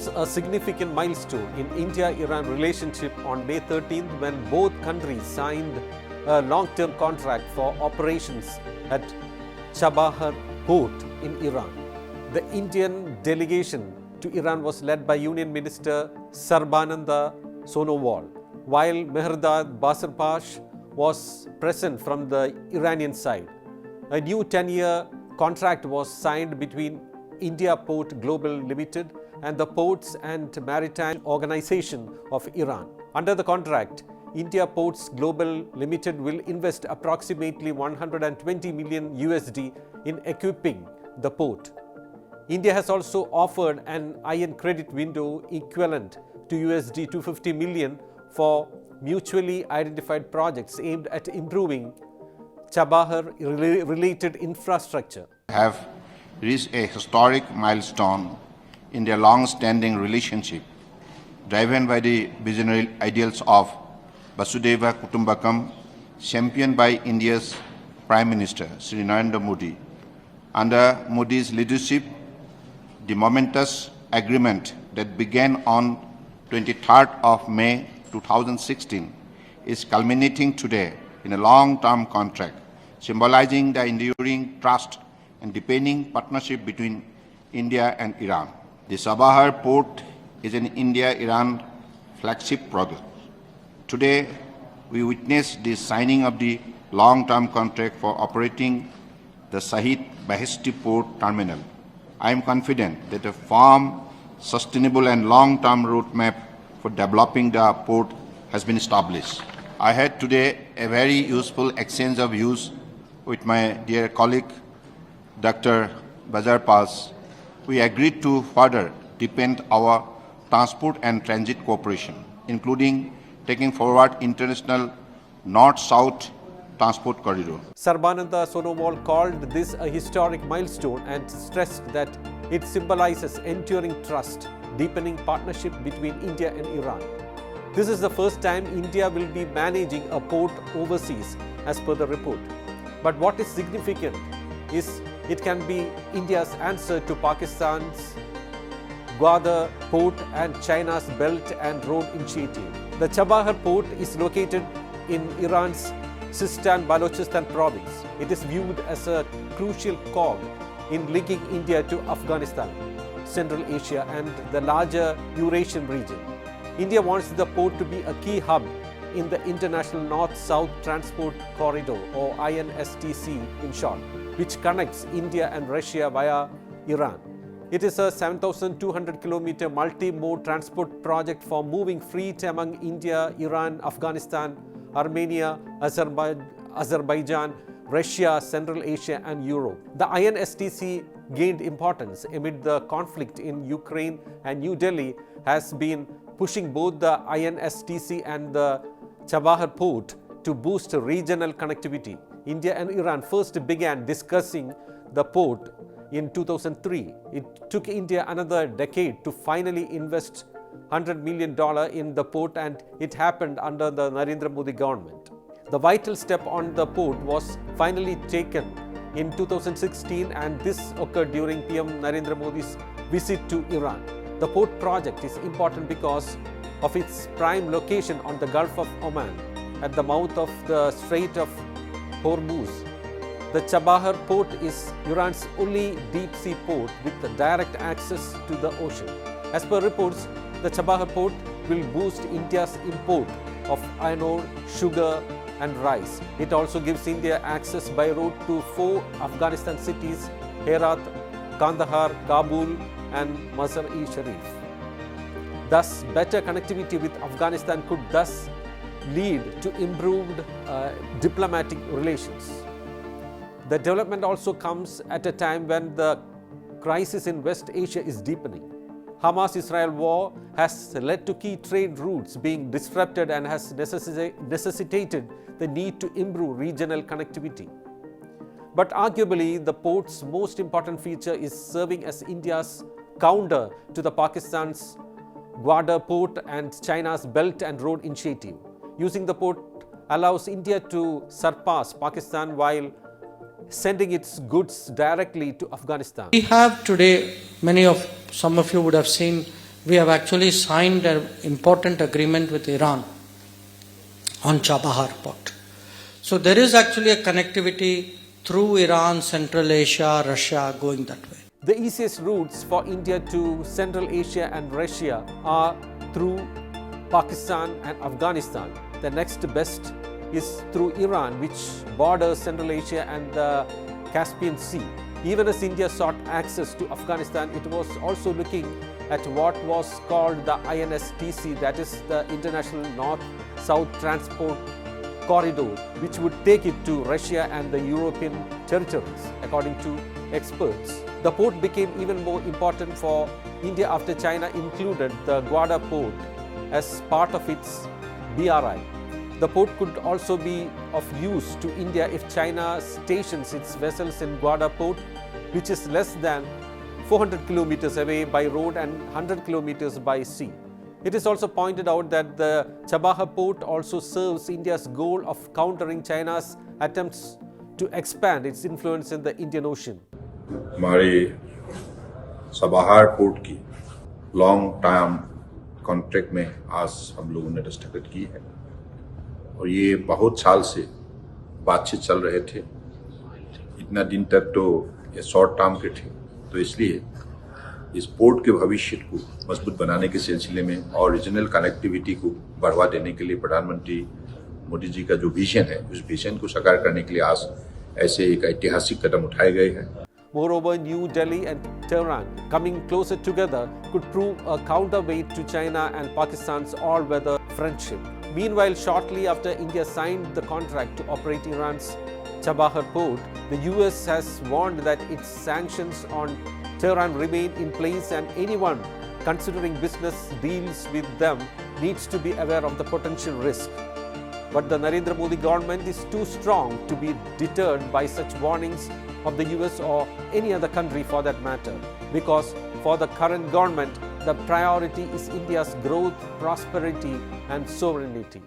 was a significant milestone in India-Iran relationship on May 13th when both countries signed a long-term contract for operations at Chabahar Port in Iran. The Indian delegation to Iran was led by Union Minister Sarbananda Sonowal, while Mehrdad Bazrpash was present from the Iranian side. A new 10-year contract was signed between India Ports Global Ltd and the Ports and Maritime Organization of Iran. Under the contract, India Ports Global Ltd will invest approximately 120 million USD in equipping the port. India has also offered an iron credit window equivalent to USD 250 million for mutually identified projects aimed at improving Chabahar-related infrastructure. Have reached a historic milestone in their long-standing relationship, driven by the visionary ideals of Vasudhaiva Kutumbakam, championed by India's Prime Minister Sri Narendra Modi. Under Modi's leadership, the momentous agreement that began on 23rd of May 2016 is culminating today in a long-term contract, symbolizing the enduring trust and deepening partnership between India and Iran. The Chabahar Port is an India-Iran flagship project. Today, we witness the signing of the long-term contract for operating the Shahid Beheshti Port Terminal. I am confident that a firm, sustainable and long-term roadmap for developing the port has been established. I had today a very useful exchange of views with my dear colleague, Dr. Bazrpash. We agreed to further deepen our transport and transit cooperation, including taking forward international north-south transport corridor. Sarbananda Sonowal called this a historic milestone and stressed that it symbolizes enduring trust, deepening partnership between India and Iran. This is the first time India will be managing a port overseas, as per the report. But what is significant is it can be India's answer to Pakistan's Gwadar port and China's Belt and Road Initiative. The Chabahar port is located in Iran's Sistan-Balochistan province. It is viewed as a crucial cog in linking India to Afghanistan, Central Asia and the larger Eurasian region. India wants the port to be a key hub in the International North-South Transport Corridor, or INSTC in short, which connects India and Russia via Iran. It is a 7,200-kilometer multi-mode transport project for moving freight among India, Iran, Afghanistan, Armenia, Azerbaijan, Russia, Central Asia and Europe. The INSTC gained importance amid the conflict in Ukraine, and New Delhi has been pushing both the INSTC and the Chabahar port to boost regional connectivity. India and Iran first began discussing the port in 2003. It took India another decade to finally invest $100 million in the port, and it happened under the Narendra Modi government. The vital step on the port was finally taken in 2016, and this occurred during PM Narendra Modi's visit to Iran. The port project is important because of its prime location on the Gulf of Oman at the mouth of the Strait of Hormuz. The Chabahar port is Iran's only deep-sea port with direct access to the ocean. As per reports, the Chabahar port will boost India's import of iron ore, sugar and rice. It also gives India access by road to 4 Afghanistan cities: Herat, Kandahar, Kabul and Mazar-e-Sharif. Thus, better connectivity with Afghanistan could thus lead to improved diplomatic relations. The development also comes at a time when the crisis in West Asia is deepening. Hamas-Israel war has led to key trade routes being disrupted and has necessitated the need to improve regional connectivity. But arguably, the port's most important feature is serving as India's counter to the Pakistan's Gwadar port and China's Belt and Road Initiative. Using the port allows India to surpass Pakistan while sending its goods directly to Afghanistan. We have today, some of you would have seen we have actually signed an important agreement with Iran on Chabahar Port. So there is actually a connectivity through Iran, Central Asia, Russia going that way. The easiest routes for India to Central Asia and Russia are through Pakistan and Afghanistan. The next best is through Iran, which borders Central Asia and the Caspian Sea. Even as India sought access to Afghanistan, it was also looking at what was called the INSTC, that is the International North-South Transport Corridor, which would take it to Russia and the European territories, according to experts. The port became even more important for India after China included the Gwadar port as part of its BRI. The port could also be of use to India if China stations its vessels in Gwadar port, which is less than 400 kilometers away by road and 100 kilometers by sea. It is also pointed out that the Chabahar port also serves India's goal of countering China's attempts to expand its influence in the Indian Ocean. हमारे Chabahar port की long term contract में आज हम लोगों ने दस्तखत की है और ये बहुत साल से बातचीत चल रहे थे। इतना दिन तक तो ये शॉर्ट टर्म के थे, तो इसलिए इस पोर्ट के भविष्य को मजबूत बनाने के सिलसिले में और रीजनल कनेक्टिविटी को बढ़ावा देने के लिए प्रधानमंत्री मोदी जी का जो विजन है, उस विजन को साकार करने के लिए आज ऐसे एक ऐतिहासिक कदम उठाए गए हैं। Moreover, New Delhi and Tehran coming closer together could prove a counterweight to China and Pakistan's all-weather friendship. Meanwhile, shortly after India signed the contract to operate Iran's Chabahar port, the US has warned that its sanctions on Tehran remain in place and anyone considering business deals with them needs to be aware of the potential risk. But the Narendra Modi government is too strong to be deterred by such warnings of the US or any other country for that matter, because for the current government, the priority is India's growth, prosperity and sovereignty.